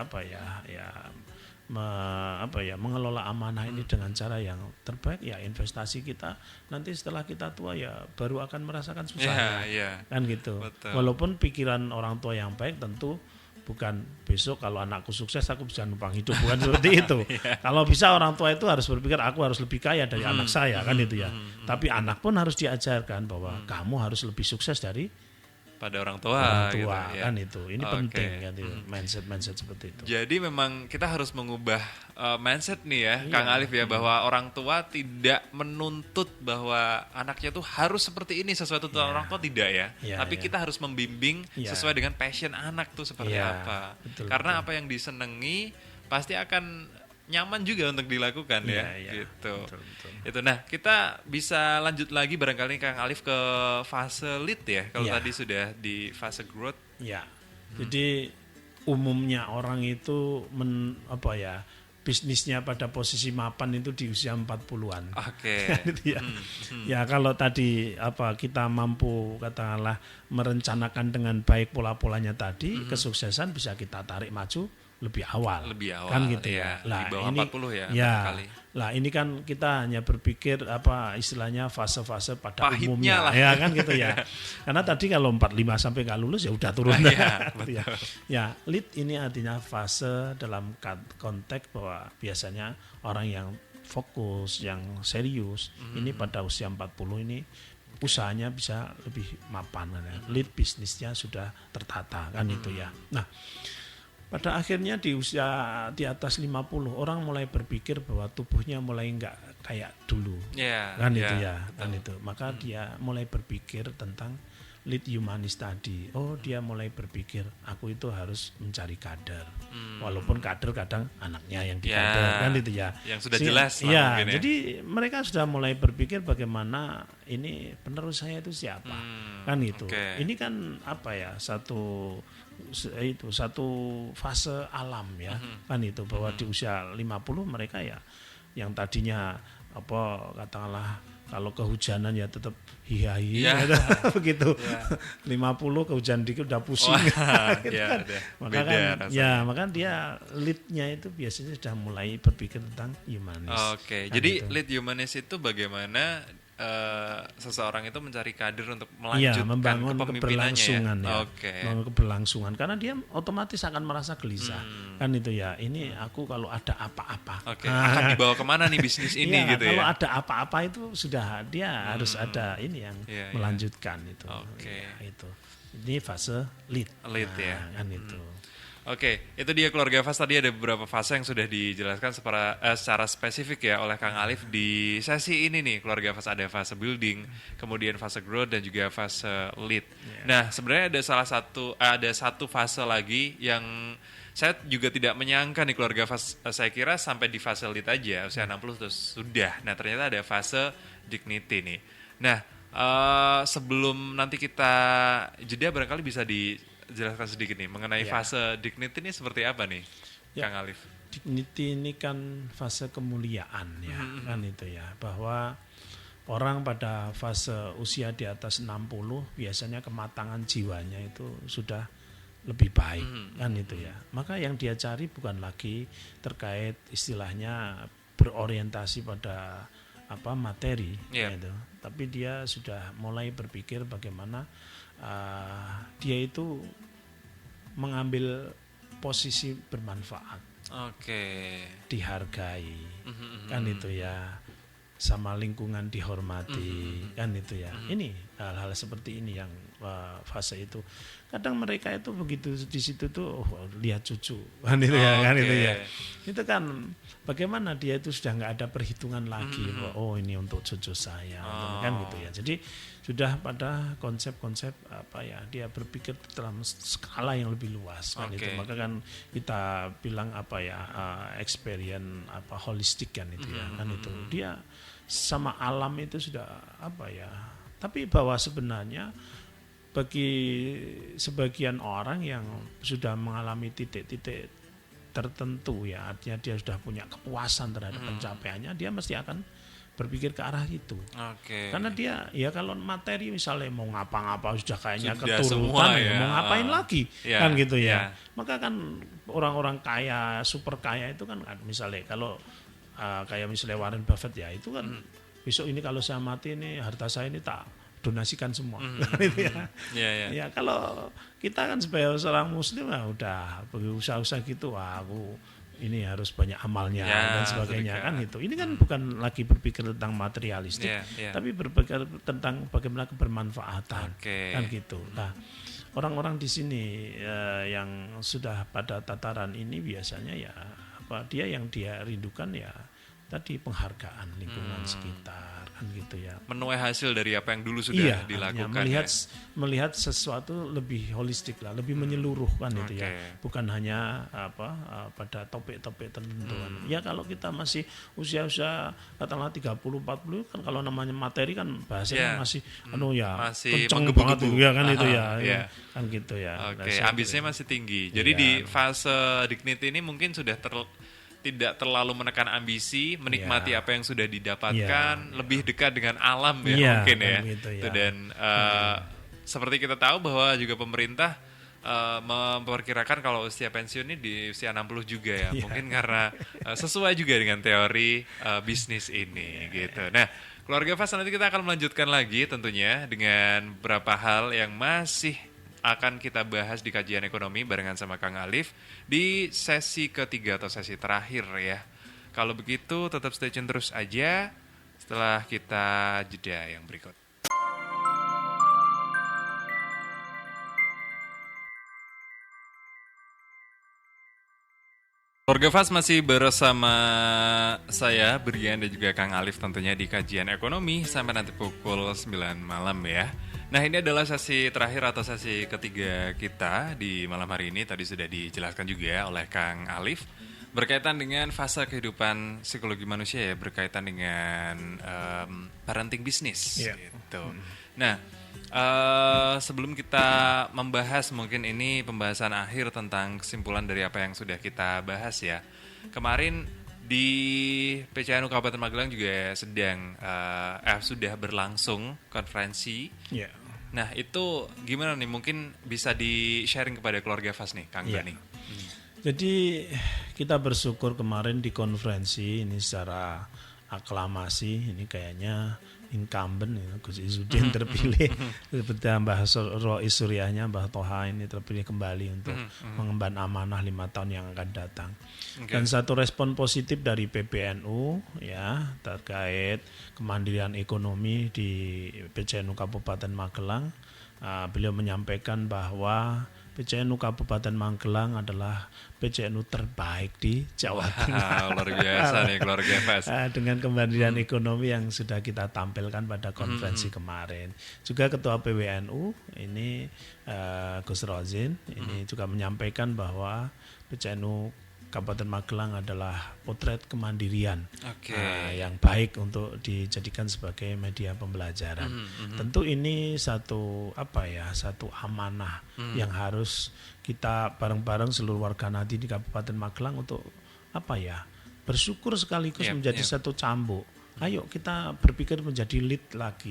mengelola amanah ini dengan cara yang terbaik, ya investasi kita nanti setelah kita tua ya baru akan merasakan susahnya, kan gitu. Walaupun pikiran orang tua yang baik tentu bukan besok kalau anakku sukses aku bisa numpang hidup, bukan seperti itu. Kalau bisa orang tua itu harus berpikir aku harus lebih kaya dari anak saya, kan itu ya. Tapi anak pun harus diajarkan bahwa kamu harus lebih sukses dari pada orang tua gitu, kan ya. itu. Ini penting kan itu, mindset seperti itu. Jadi memang kita harus mengubah mindset nih ya, Kang Alif ya, bahwa orang tua tidak menuntut bahwa anaknya tuh harus seperti ini sesuai tuntutan orang tua, tidak ya. Tapi kita harus membimbing sesuai dengan passion anak tuh seperti apa. Karena apa yang disenangi pasti akan nyaman juga untuk dilakukan gitu. Betul. Itu. Nah, kita bisa lanjut lagi barangkali Kang Alif ke fase lead ya. Kalau tadi sudah di fase growth. Ya. Jadi umumnya orang itu bisnisnya pada posisi mapan itu di usia 40-an. Oke. Ya kalau tadi kita mampu katakanlah merencanakan dengan baik pola-polanya tadi, kesuksesan bisa kita tarik maju lebih awal kan gitu ya. Lah di bawah ini 40 ya. Lah ini kan kita hanya berpikir istilahnya fase-fase pada pahitnya umumnya lah. Ya kan gitu ya. Karena tadi kalau 45 sampai nggak lulus ya udah turun. Ya, lead ini artinya fase dalam konteks bahwa biasanya orang yang fokus, yang serius ini pada usia 40 ini usahanya bisa lebih mapan ya. Lead bisnisnya sudah tertata kan itu ya. Nah, pada akhirnya di usia di atas 50 orang mulai berpikir bahwa tubuhnya mulai enggak kayak dulu, kan itu ya, kan itu. Maka dia mulai berpikir tentang lead humanis tadi. Dia mulai berpikir aku itu harus mencari kader, walaupun kader kadang anaknya yang di kader, kan itu ya. Yang sudah jelas lah mungkin ya. Jadi mereka sudah mulai berpikir bagaimana ini penerus saya itu siapa, kan itu. Ini kan satu fase alam ya, kan itu bahwa di usia 50 mereka ya yang tadinya katakanlah kalau kehujanan ya tetap hiha-hiha begitu. 50 kehujanan dikit udah pusing. Gitu kan. Maka dia leadnya itu biasanya sudah mulai berpikir tentang humanis. Kan jadi itu. Lead humanis itu bagaimana seseorang itu mencari kader untuk melanjutkan membangun keberlangsungan membangun keberlangsungan karena dia otomatis akan merasa gelisah kan itu ya. Ini aku kalau ada apa-apa akan dibawa kemana nih bisnis ini gitu kalau ya. Ada apa-apa itu sudah dia harus ada ini yang melanjutkan itu. Itu ini fase lead ya kan itu. Itu dia keluarga fase. Tadi ada beberapa fase yang sudah dijelaskan secara spesifik ya oleh Kang Alif di sesi ini nih. Keluarga fase ada fase building, kemudian fase growth dan juga fase lead. Nah, sebenarnya ada satu fase lagi yang saya juga tidak menyangka nih keluarga fase. Saya kira sampai di fase lead aja usia 60 terus sudah. Nah, ternyata ada fase dignity nih. Nah, sebelum nanti kita jeda barangkali bisa jelaskan sedikit nih mengenai Ya. fase dignity ini seperti apa nih, Ya. Kang Alif? Dignity ini kan fase kemuliaan ya, kan itu ya, bahwa orang pada fase usia di atas 60 biasanya kematangan jiwanya itu sudah lebih baik, kan itu ya. Maka yang dia cari bukan lagi terkait istilahnya berorientasi pada materi, gitu. Tapi dia sudah mulai berpikir bagaimana dia itu mengambil posisi bermanfaat, dihargai, kan itu ya, sama lingkungan dihormati, kan itu ya. Ini hal-hal seperti ini yang fase itu. Kadang mereka itu begitu di situ tuh lihat cucu, kan itu ya, kan itu ya. Itu kan bagaimana dia itu sudah nggak ada perhitungan lagi, bahwa, ini untuk cucu saya, kan gitu ya. Jadi sudah pada konsep-konsep dia berpikir dalam skala yang lebih luas, kan itu. Maka kan kita bilang experience holistik, kan itu ya, kan itu. Dia sama alam itu sudah tapi bahwa sebenarnya bagi sebagian orang yang sudah mengalami titik-titik tertentu ya, artinya dia sudah punya kepuasan terhadap pencapaiannya, dia mesti akan berpikir ke arah itu. Karena dia ya kalau materi misalnya mau ngapa-ngapa sudah kayaknya sudah keturutan ya. Mau ngapain lagi, kan gitu ya. Maka kan orang-orang kaya, super kaya itu kan misalnya kalau kayak misalnya Warren Buffett ya, itu kan besok ini kalau saya mati ini harta saya ini tak donasikan semua, gitu ya. Ya kalau kita kan sebagai seorang muslim udah usaha-usaha gitu, aku ini harus banyak amalnya dan sebagainya, kan gitu. Ini kan bukan lagi berpikir tentang materialistik, tapi berpikir tentang bagaimana kebermanfaatan, kan gitu. Nah, orang-orang di sini yang sudah pada tataran ini biasanya ya dia yang dia rindukan ya tadi penghargaan lingkungan sekitar, kan gitu ya. Menuai hasil dari apa yang dulu sudah dilakukan. Melihat sesuatu lebih holistik lah, lebih menyeluruh, kan itu ya. Bukan hanya pada topik-topik tertentu. Ya kalau kita masih usia-usia katakanlah 30-40 kan, kalau namanya materi kan bahasanya masih masih kenceng banget ya, kan itu ya. Kan gitu ya. Ambisinya masih tinggi. Jadi di fase dignity ini mungkin sudah tidak terlalu menekan ambisi, menikmati apa yang sudah didapatkan, lebih dekat dengan alam mungkin ya. Gitu, ya. Dan seperti kita tahu bahwa juga pemerintah memperkirakan kalau usia pensiun ini di usia 60 juga ya. Mungkin karena sesuai juga dengan teori bisnis ini gitu. Nah, Keluarga Fas, nanti kita akan melanjutkan lagi tentunya dengan beberapa hal yang masih akan kita bahas di kajian ekonomi barengan sama Kang Alif di sesi ketiga atau sesi terakhir ya. Kalau begitu tetap stay tune terus aja setelah kita jeda yang berikut. Keluarga Fas masih bersama saya, Brian, dan juga Kang Alif tentunya di kajian ekonomi sampai nanti pukul 9 malam ya. Nah, ini adalah sesi terakhir atau sesi ketiga kita di malam hari ini. Tadi sudah dijelaskan juga oleh Kang Alif berkaitan dengan fase kehidupan psikologi manusia ya, berkaitan dengan parenting bisnis gitu. Nah, sebelum kita membahas mungkin ini pembahasan akhir tentang kesimpulan dari apa yang sudah kita bahas ya. Kemarin di PCNU Kabupaten Magelang juga sedang sudah berlangsung konferensi. Nah, itu gimana nih? Mungkin bisa di-sharing kepada keluarga Fas nih, Kang Bani. Jadi kita bersyukur kemarin di konferensi ini secara aklamasi, ini kayaknya incumbent Gus Izzuddin terpilih seperti Mbah Rois Suryahnya, Mbah Toha ini terpilih kembali untuk mengemban amanah 5 tahun yang akan datang. Dan satu respon positif dari PBNU ya terkait kemandirian ekonomi di PCNU Kabupaten Magelang. Beliau menyampaikan bahwa PCNU Kabupaten Magelang adalah PCNU terbaik di Jawa Tengah. Luar biasa nih keluarga Fas. Dengan kemandirian ekonomi yang sudah kita tampilkan pada konferensi kemarin. Juga Ketua PWNU ini Gus Rozin ini juga menyampaikan bahwa PCNU Kabupaten Magelang adalah potret kemandirian Oke. yang baik untuk dijadikan sebagai media pembelajaran. Tentu ini satu satu amanah yang harus kita bareng-bareng seluruh warga Nadi di Kabupaten Magelang untuk bersyukur sekaligus menjadi satu cambuk. Ayo kita berpikir menjadi lead lagi,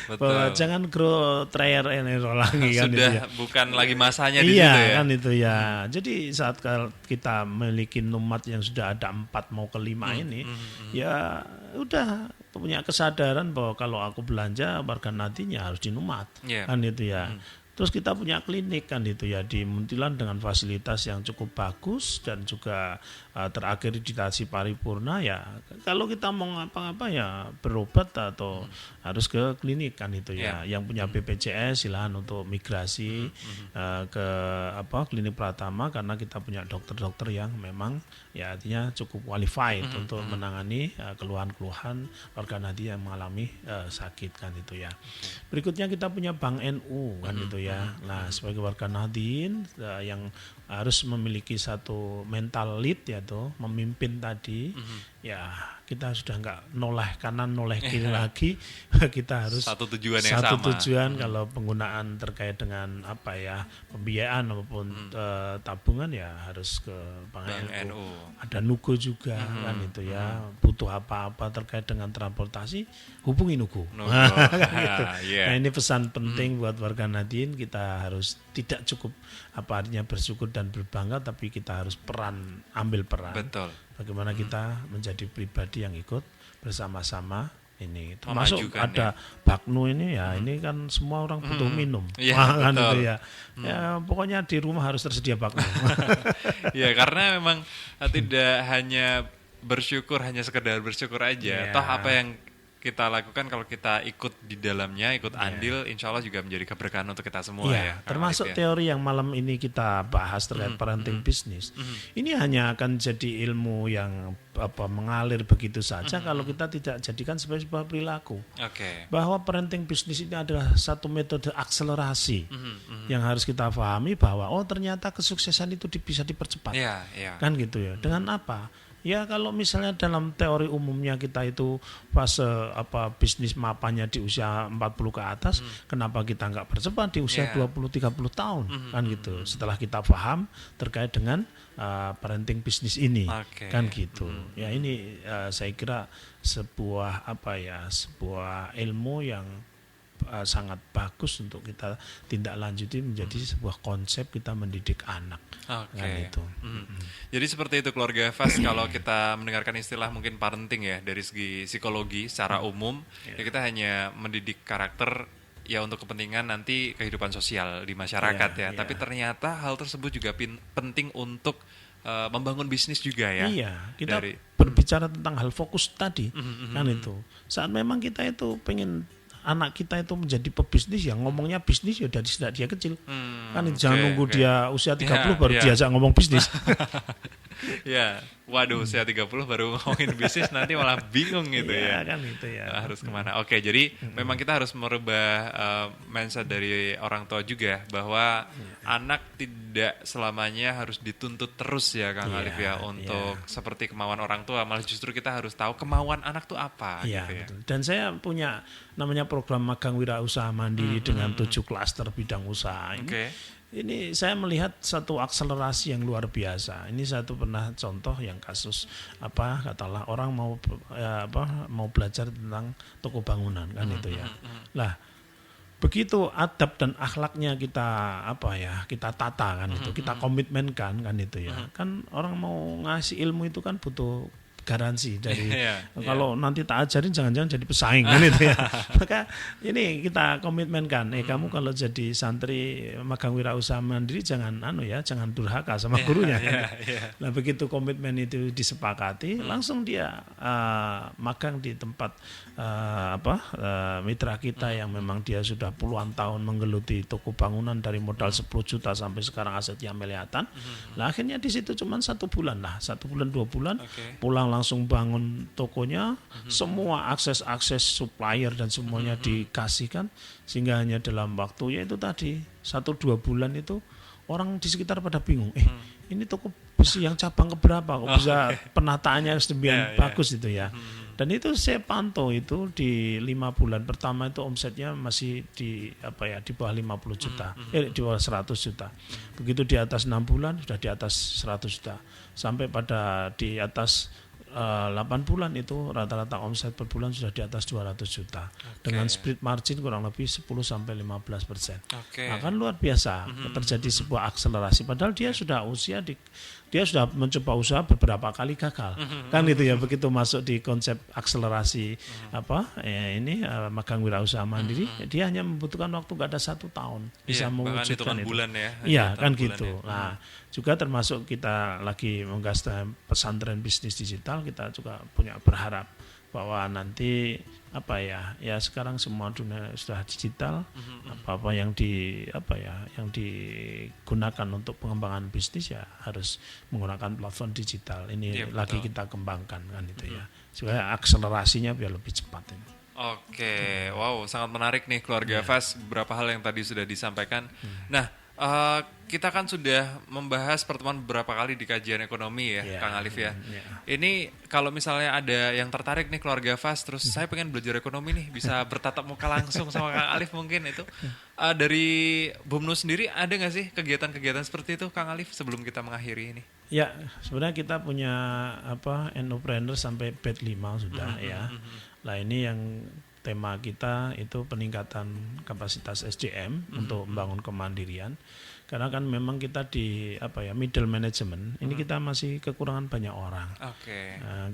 bahwa jangan grow trayer lagi kan. Sudah bukan lagi masanya di situ ya. Kan itu ya. Jadi saat kita memiliki numat yang sudah ada 4 mau ke 5 ini, ya udah punya kesadaran bahwa kalau aku belanja warga nantinya harus di numat, kan itu ya. Terus kita punya klinik kan itu ya di Muntilan dengan fasilitas yang cukup bagus dan juga terakreditasi paripurna ya. Kalau kita mau ngapa-ngapa ya berobat atau harus ke klinik kan itu ya. Yang punya BPJS silahkan untuk migrasi ke klinik Pratama karena kita punya dokter-dokter yang memang ya artinya cukup qualified untuk menangani keluhan-keluhan warga Nadi yang mengalami sakit kan itu ya. Berikutnya kita punya Bank NU kan itu ya. Nah, sebagai warga Nahdien yang harus memiliki satu mental lead yaitu memimpin tadi, ya kita sudah nggak noleh kanan noleh kiri lagi, kita harus satu tujuan yang sama. Tujuan kalau penggunaan terkait dengan pembiayaan maupun tabungan ya harus ke Bank NU. Ada Nugo juga kan itu ya, butuh apa-apa terkait dengan transportasi hubungi Nugo. Gitu. Nah ini pesan penting buat warga Nahdien, kita harus tidak cukup artinya bersyukur dan berbangga, tapi kita harus ambil peran. Betul. Bagaimana kita menjadi pribadi yang ikut bersama-sama ini. Termasuk ada Baknu ini ya, ini kan semua orang butuh minum. Kan itu ya. Ya pokoknya di rumah harus tersedia Baknu. Ya karena memang tidak hanya bersyukur, hanya sekedar bersyukur aja. Toh apa yang kita lakukan kalau kita ikut di dalamnya, ikut andil, insya Allah juga menjadi keberkahan untuk kita semua ya. Termasuk teori yang malam ini kita bahas terkait parenting bisnis. Ini hanya akan jadi ilmu yang mengalir begitu saja kalau kita tidak jadikan sebagai sebuah perilaku. Bahwa parenting bisnis ini adalah satu metode akselerasi yang harus kita pahami bahwa ternyata kesuksesan itu bisa dipercepat. Kan gitu ya. Dengan apa? Ya kalau misalnya dalam teori umumnya kita itu fase bisnis mapanya di usia 40 ke atas, kenapa kita nggak percepat di usia 20-30 tahun kan gitu. Setelah kita paham terkait dengan parenting bisnis ini kan gitu. Ya ini saya kira sebuah sebuah ilmu yang sangat bagus untuk kita tindak lanjuti menjadi sebuah konsep kita mendidik anak. Kan itu. Jadi seperti itu keluarga Fast. Kalau kita mendengarkan istilah mungkin parenting ya dari segi psikologi secara umum, ya kita hanya mendidik karakter ya untuk kepentingan nanti kehidupan sosial di masyarakat Tapi ternyata hal tersebut juga penting untuk membangun bisnis juga ya. Iya, kita berbicara tentang hal fokus tadi kan itu. Saat memang kita itu pengen anak kita itu menjadi pebisnis, ya ngomongnya bisnis ya dari sejak dia kecil. Kan jangan nunggu dia usia 30 baru diajak ngomong bisnis. Waduh usia 30 baru ngomongin bisnis nanti malah bingung gitu ya. Kan itu ya. Harus kemana? Oke, jadi memang kita harus merubah mindset dari orang tua juga bahwa anak tidak selamanya harus dituntut terus ya Kang Alif ya untuk seperti kemauan orang tua, malah justru kita harus tahu kemauan anak tuh apa gitu ya. Betul. Dan saya punya namanya program magang wirausaha mandiri dengan 7 klaster bidang usaha ini. Ini saya melihat satu akselerasi yang luar biasa. Ini satu pernah contoh yang kasus katakanlah orang mau belajar tentang toko bangunan kan itu ya. Lah begitu adab dan akhlaknya kita kita tata kan itu, kita komitmenkan kan itu ya. Kan orang mau ngasih ilmu itu kan butuh garansi dari kalau nanti tak ajarin jangan-jangan jadi pesaing kan itu ya. Maka ini kita komitmenkan kamu kalau jadi santri magang wirausaha mandiri jangan jangan durhaka sama gurunya. Nah begitu komitmen itu disepakati, langsung dia magang di tempat mitra kita yang memang dia sudah puluhan tahun menggeluti toko bangunan dari modal 10 juta sampai sekarang asetnya miliaran. Nah akhirnya di situ cuma 1 bulan 2 bulan pulang langsung bangun tokonya, semua akses supplier dan semuanya dikasihkan, sehingga hanya dalam waktu yaitu tadi 1-2 bulan itu orang di sekitar pada bingung, ini toko yang cabang keberapa kok bisa penataannya sedemikian bagus itu ya. Dan itu saya pantau itu di 5 bulan pertama itu omsetnya masih di di bawah 50 juta, di bawah 100 juta. Begitu di atas 6 bulan sudah di atas 100 juta. Sampai pada di atas 8 bulan itu rata-rata omset per bulan sudah di atas 200 juta dengan split margin kurang lebih 10-15%. Nah, kan luar biasa terjadi sebuah akselerasi padahal dia sudah dia sudah mencoba usaha beberapa kali gagal kan gitu ya. Begitu masuk di konsep akselerasi magang wirausaha mandiri, dia hanya membutuhkan waktu nggak ada 1 tahun bisa mewujudkan itu. Bulan ya. Iya kan gitu. Nah juga termasuk kita lagi menggas pesantren bisnis digital, kita juga punya berharap bahwa nanti ya sekarang semua dunia sudah digital, apa yang digunakan untuk pengembangan bisnis ya harus menggunakan platform digital. Ini lagi kita kembangkan kan itu ya, supaya akselerasinya biar lebih cepat ini. Oke, wow, sangat menarik nih keluarga Fas, beberapa hal yang tadi sudah disampaikan. Nah, kita kan sudah membahas pertemuan beberapa kali di kajian ekonomi ya, Kang Alif ya. Ini kalau misalnya ada yang tertarik nih keluarga Fas, terus saya pengen belajar ekonomi nih, bisa bertatap muka langsung sama Kang Alif mungkin itu. Dari Bumnu sendiri ada nggak sih kegiatan-kegiatan seperti itu, Kang Alif, sebelum kita mengakhiri ini? Ya, sebenarnya kita punya Endopreneur sampai batch 5 sudah ya. Nah ini yang tema kita itu peningkatan kapasitas SDM untuk membangun kemandirian. Karena kan memang kita di middle management ini kita masih kekurangan banyak orang.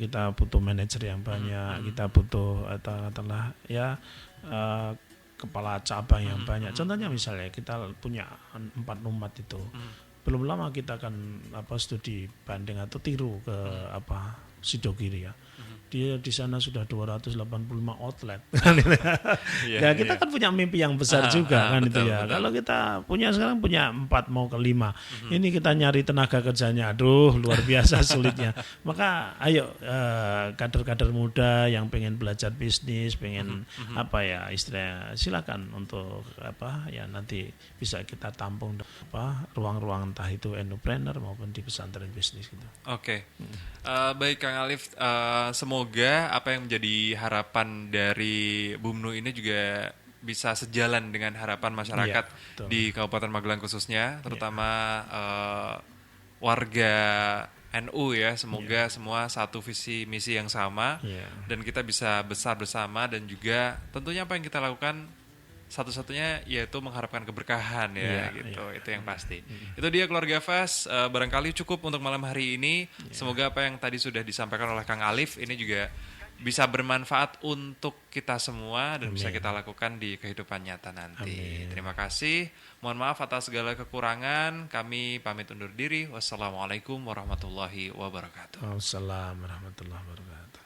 Kita butuh manajer yang banyak, kita butuh kepala cabang yang banyak. Contohnya misalnya kita punya 4 umat itu. Belum lama kita akan studi banding atau tiru ke Sidogiri ya. Dia di sana sudah 285 outlet. Ya kita kan punya mimpi yang besar juga kan itu ya. Betul. Kalau kita sekarang punya 4 mau ke 5. Ini kita nyari tenaga kerjanya, aduh luar biasa sulitnya. Maka ayo kader-kader muda yang pengen belajar bisnis, pengen silakan untuk nanti bisa kita tampung ruang-ruang entah itu Endopreneur maupun di pesantren bisnis gitu. Baik Kang Alif, semoga apa yang menjadi harapan dari Bumnu ini juga bisa sejalan dengan harapan masyarakat di Kabupaten Magelang khususnya, terutama warga NU ya. Semoga semua satu visi misi yang sama dan kita bisa besar bersama, dan juga tentunya apa yang kita lakukan satu-satunya yaitu mengharapkan keberkahan itu yang pasti. Itu dia keluarga Fas, barangkali cukup untuk malam hari ini. Semoga apa yang tadi sudah disampaikan oleh Kang Alif ini juga bisa bermanfaat untuk kita semua dan bisa kita lakukan di kehidupan nyata nanti. Terima kasih. Mohon maaf atas segala kekurangan. Kami pamit undur diri. Wassalamualaikum warahmatullahi wabarakatuh. Wassalamualaikum warahmatullahi wabarakatuh.